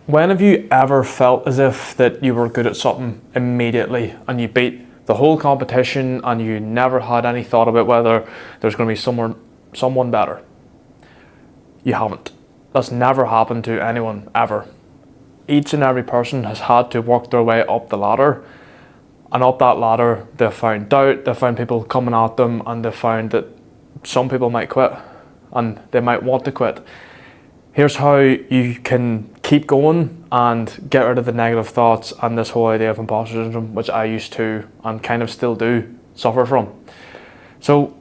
When have you ever felt as if that you were good at something immediately and you beat the whole competition and you never had any thought about whether there's going to be someone better? You haven't. That's never happened to anyone ever. Each and every person has had to work their way up the ladder, and up that ladder they've found doubt, they've found people coming at them, and they've found that some people might quit and they might want to quit. Here's how you can keep going and get rid of the negative thoughts and this whole idea of imposter syndrome, which I used to and kind of still do suffer from. So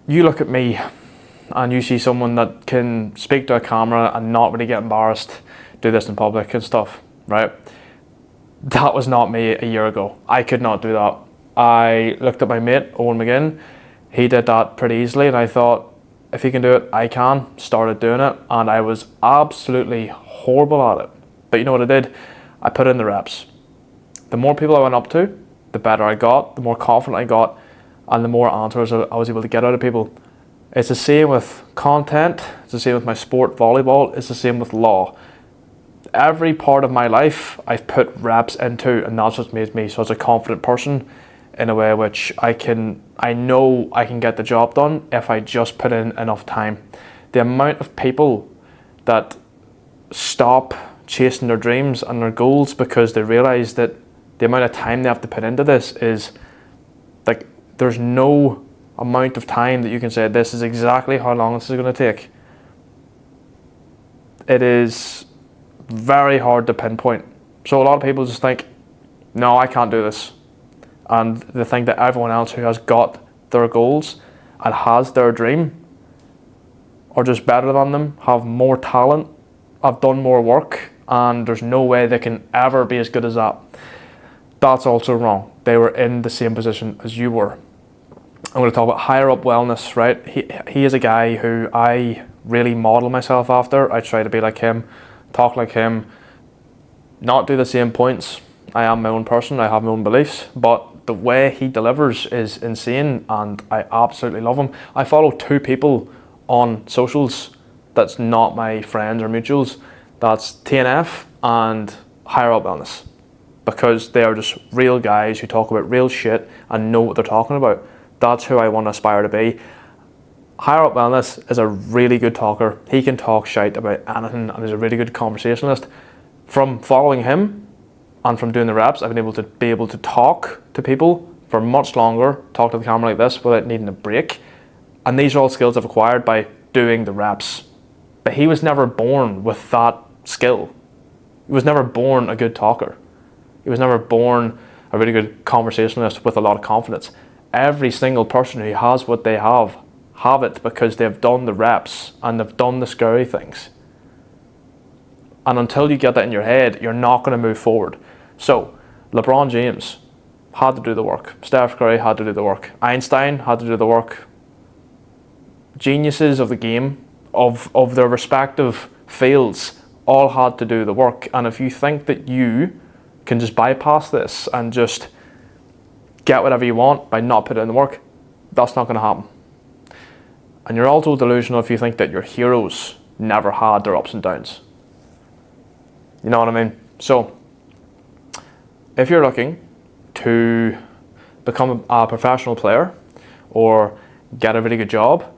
you look at me and you see someone that can speak to a camera and not really get embarrassed, do this in public and stuff, right? That was not me a year ago. I could not do that. I looked at my mate, Owen McGinn. He did that pretty easily, and I thought, if he can do it, I can. Started doing it, and I was absolutely horrible at it. But you know what I did? I put in the reps. The more people I went up to, the better I got, the more confident I got, and the more answers I was able to get out of people. It's the same with content, it's the same with my sport, volleyball, it's the same with law. Every part of my life I've put reps into, and that's what made me such a confident person in a way which I know I can get the job done if I just put in enough time. The amount of people that stop chasing their dreams and their goals because they realise that the amount of time they have to put into this is like, there's no amount of time that you can say this is exactly how long this is going to take. It is very hard to pinpoint. So a lot of people just think, no, I can't do this. And they think that everyone else who has got their goals and has their dream are just better than them, have more talent, have done more work, and there's no way they can ever be as good as that. That's also wrong. They were in the same position as you were. I'm going to talk about Higher Up Wellness, right? He is a guy who I really model myself after. I try to be like him, talk like him, not do the same points. I am my own person, I have my own beliefs, but the way he delivers is insane and I absolutely love him. I follow two people on socials that's not my friends or mutuals. That's TNF and Higher Up Wellness, because they are just real guys who talk about real shit and know what they're talking about. That's who I want to aspire to be. Higher Up Wellness is a really good talker. He can talk shite about anything and is a really good conversationalist. From following him and from doing the reps, I've been able to talk to people for much longer, talk to the camera like this without needing a break. And these are all skills I've acquired by doing the reps. But he was never born with that skill. He was never born a good talker. He was never born a really good conversationalist with a lot of confidence. Every single person who has what they have it because they've done the reps and they've done the scary things. And until you get that in your head, you're not going to move forward. So, LeBron James had to do the work. Steph Curry had to do the work. Einstein had to do the work. Geniuses of the game, of their respective fields, all had to do the work. And if you think that you can just bypass this and just get whatever you want by not putting in the work, that's not going to happen. And you're also delusional if you think that your heroes never had their ups and downs. You know what I mean? So, if you're looking to become a professional player or get a really good job,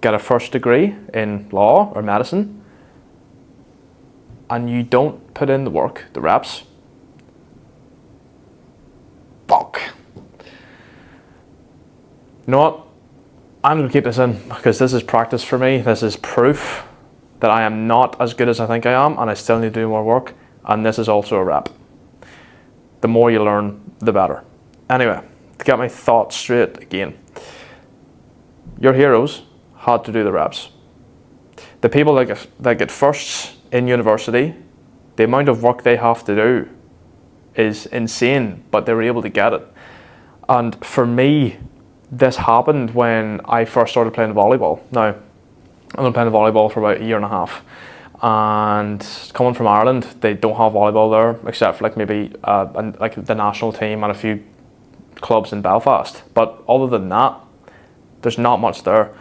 get a first degree in law or medicine, and you don't put in the work, the reps, fuck. You know what? I'm going to keep this in because this is practice for me. This is proof that I am not as good as I think I am and I still need to do more work. And this is also a rep. The more you learn, the better. Anyway, to get my thoughts straight again. Your heroes had to do the reps. The people that get firsts in university, the amount of work they have to do is insane, but they were able to get it. And for me, this happened when I first started playing volleyball. Now, I've been playing volleyball for about a year and a half. And coming from Ireland, they don't have volleyball there, except for like maybe like the national team and a few clubs in Belfast. But other than that, there's not much there.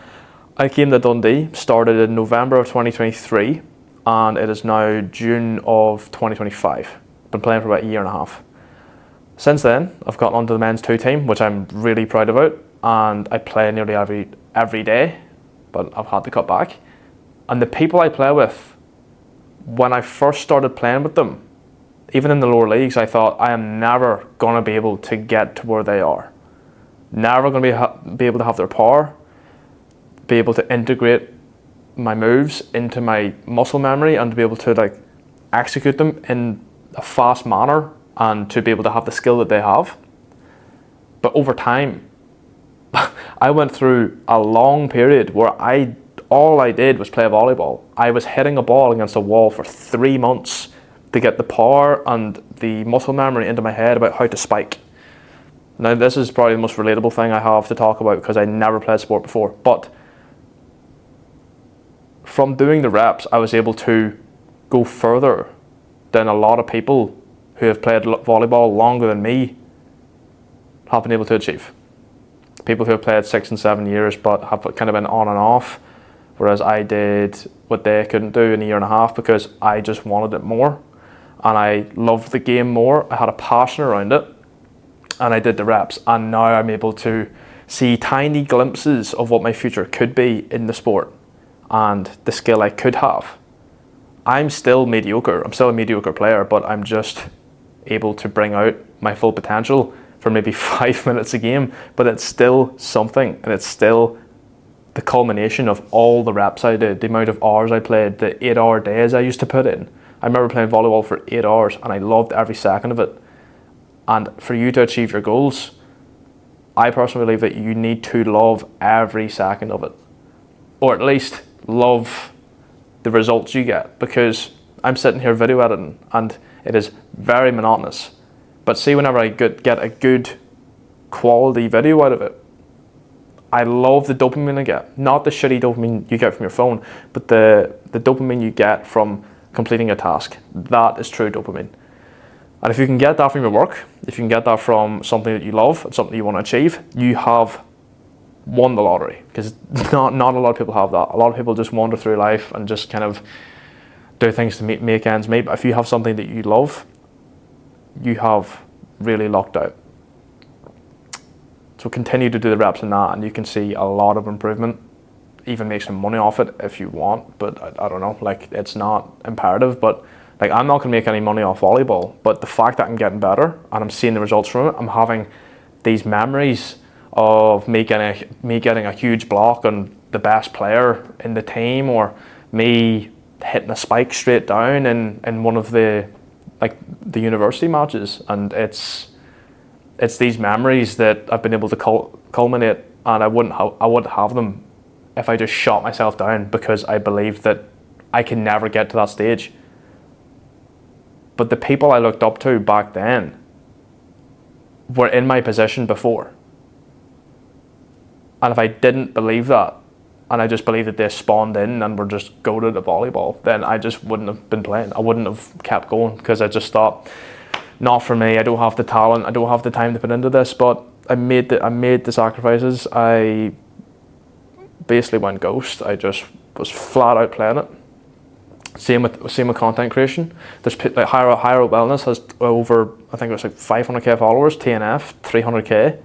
I came to Dundee, started in November of 2023, and it is now June of 2025. Been playing for about a year and a half. Since then, I've gotten onto the men's 2 team, which I'm really proud about, and I play nearly every day, but I've had to cut back. And the people I play with, when I first started playing with them, even in the lower leagues, I thought I am never going to be able to get to where they are. Never going to be able to have their power, be able to integrate my moves into my muscle memory, and to be able to like execute them in a fast manner, and to be able to have the skill that they have. But over time, I went through a long period where all I did was play volleyball. I was hitting a ball against a wall for 3 months to get the power and the muscle memory into my head about how to spike. Now, this is probably the most relatable thing I have to talk about because I never played sport before. But from doing the reps, I was able to go further than a lot of people who have played volleyball longer than me have been able to achieve. People who have played 6 and 7 years but have kind of been on and off, whereas I did what they couldn't do in a year and a half because I just wanted it more and I loved the game more. I had a passion around it and I did the reps, and now I'm able to see tiny glimpses of what my future could be in the sport and the skill I could have. I'm still mediocre. I'm still a mediocre player, but I'm just able to bring out my full potential for maybe 5 minutes a game, but it's still something, and it's still the culmination of all the reps I did, the amount of hours I played, the 8-hour days I used to put in. I remember playing volleyball for 8 hours and I loved every second of it. And for you to achieve your goals, I personally believe that you need to love every second of it, or at least love the results you get, because I'm sitting here video editing and it is very monotonous. But see, whenever I get a good quality video out of it, I love the dopamine I get. Not the shitty dopamine you get from your phone, but the dopamine you get from completing a task. That is true dopamine. And if you can get that from your work, if you can get that from something that you love and something you want to achieve, you have won the lottery. Because not a lot of people have that. A lot of people just wander through life and just kind of do things to make ends meet. But if you have something that you love, you have really lucked out. So continue to do the reps in that, and you can see a lot of improvement. Even make some money off it if you want, but I don't know, like, it's not imperative. But like, I'm not going to make any money off volleyball, but the fact that I'm getting better and I'm seeing the results from it, I'm having these memories of me getting a huge block on the best player in the team, or me hitting a spike straight down in one of the university matches. And it's these memories that I've been able to culminate, and I wouldn't have them if I just shot myself down because I believed that I can never get to that stage. But the people I looked up to back then were in my position before. And if I didn't believe that, and I just believed that they spawned in and were just goated at volleyball, then I just wouldn't have been playing. I wouldn't have kept going, because I just thought, not for me. I don't have the talent. I don't have the time to put into this. But I made the sacrifices. I basically went ghost. I just was flat out playing it. Same with content creation. There's like Higher Out Wellness has over, I think it was like 500k followers. TNF 300k.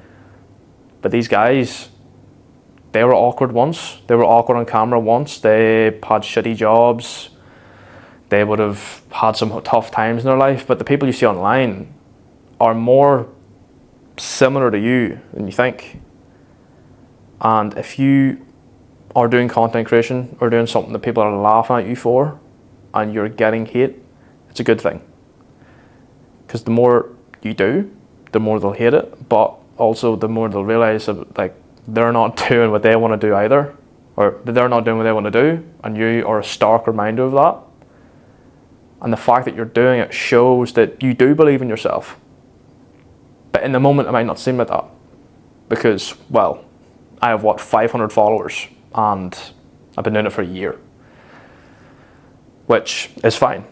But these guys, they were awkward once. They were awkward on camera once. They had shitty jobs. They would have had some tough times in their life. But the people you see online are more similar to you than you think. And if you are doing content creation or doing something that people are laughing at you for, and you're getting hate, it's a good thing. Because the more you do, the more they'll hate it, but also the more they'll realize that, like, they're not doing what they want to do either, or they're not doing what they want to do, and you are a stark reminder of that. And the fact that you're doing it shows that you do believe in yourself. But in the moment, it might not seem like that, because, well, I have 500 followers, and I've been doing it for a year, which is fine.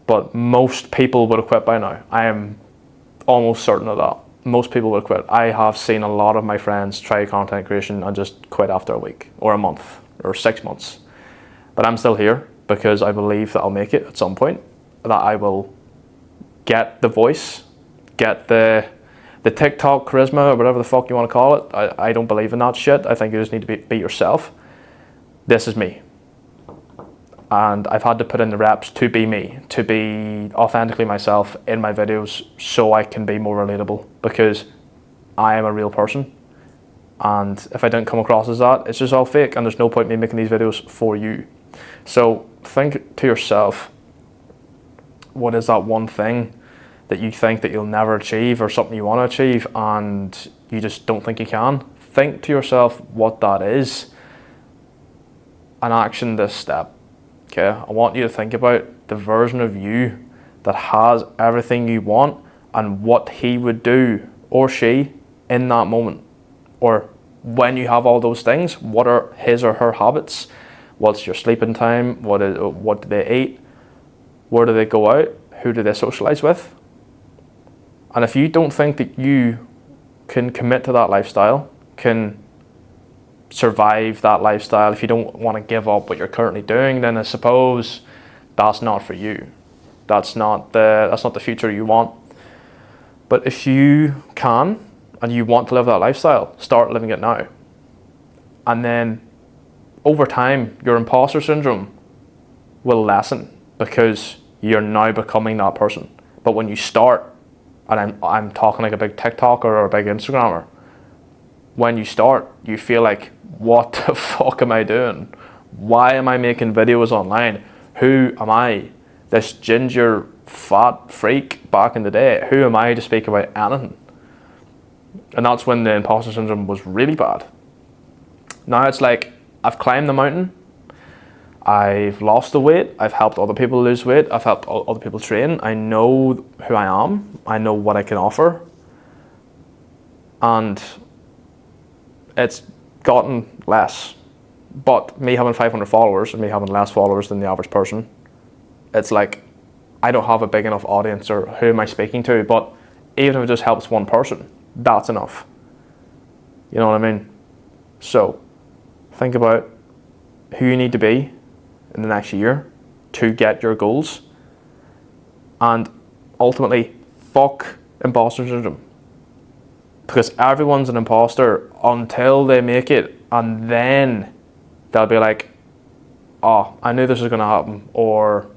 But most people would have quit by now. I am almost certain of that. Most people would quit. I have seen a lot of my friends try content creation and just quit after a week or a month or 6 months. But I'm still here, because I believe that I'll make it at some point, that I will get the voice, get the TikTok charisma, or whatever the fuck you want to call it. I don't believe in that shit. I think you just need to be yourself. This is me. And I've had to put in the reps to be me, to be authentically myself in my videos, so I can be more relatable, because I am a real person. And if I didn't come across as that, it's just all fake, and there's no point in me making these videos for you. So think to yourself, what is that one thing that you think that you'll never achieve, or something you want to achieve and you just don't think you can? Think to yourself what that is and action this step. Okay, I want you to think about the version of you that has everything you want, and what he would do, or she, in that moment. Or when you have all those things, what are his or her habits? What's your sleeping time? What do they eat? Where do they go out? Who do they socialize with? And if you don't think that you can commit to that lifestyle, can survive that lifestyle, if you don't want to give up what you're currently doing, then I suppose that's not for you. That's not the future you want. But if you can, and you want to live that lifestyle, start living it now. And then over time, your imposter syndrome will lessen, because you're now becoming that person. But when you start, and I'm talking like a big TikToker or a big Instagrammer, when you start, you feel like, what the fuck am I doing? Why am I making videos online? Who am I? This ginger fat freak back in the day. Who am I to speak about anything? And that's when the imposter syndrome was really bad. Now it's like, I've climbed the mountain, I've lost the weight, I've helped other people lose weight, I've helped other people train, I know who I am, I know what I can offer, and it's gotten less. But me having 500 followers and me having less followers than the average person, it's like, I don't have a big enough audience, or who am I speaking to? But even if it just helps one person, that's enough. You know what I mean? So think about who you need to be in the next year to get your goals, and ultimately fuck imposter syndrome, because everyone's an imposter until they make it, and then they'll be like, oh, I knew this was going to happen, or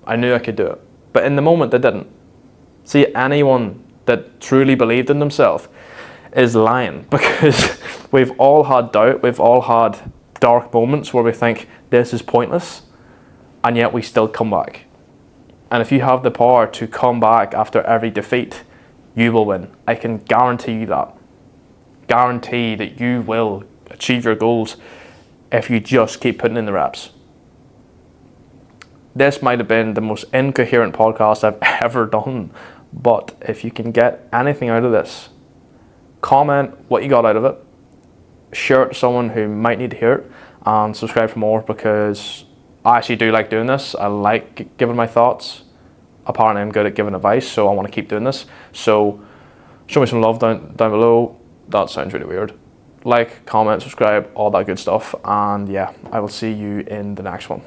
I knew I could do it. But in the moment they didn't. See, anyone that truly believed in themselves is lying, because we've all had doubt, we've all had dark moments where we think this is pointless, and yet we still come back. And if you have the power to come back after every defeat, you will win. I can guarantee you that. Guarantee that you will achieve your goals if you just keep putting in the reps. This might have been the most incoherent podcast I've ever done, but if you can get anything out of this, comment what you got out of it, share it to someone who might need to hear it, and subscribe for more, because I actually do like doing this. I like giving my thoughts. Apparently I'm good at giving advice, so I want to keep doing this. So show me some love down below. That sounds really weird. Like, comment, subscribe, all that good stuff, and yeah, I will see you in the next one.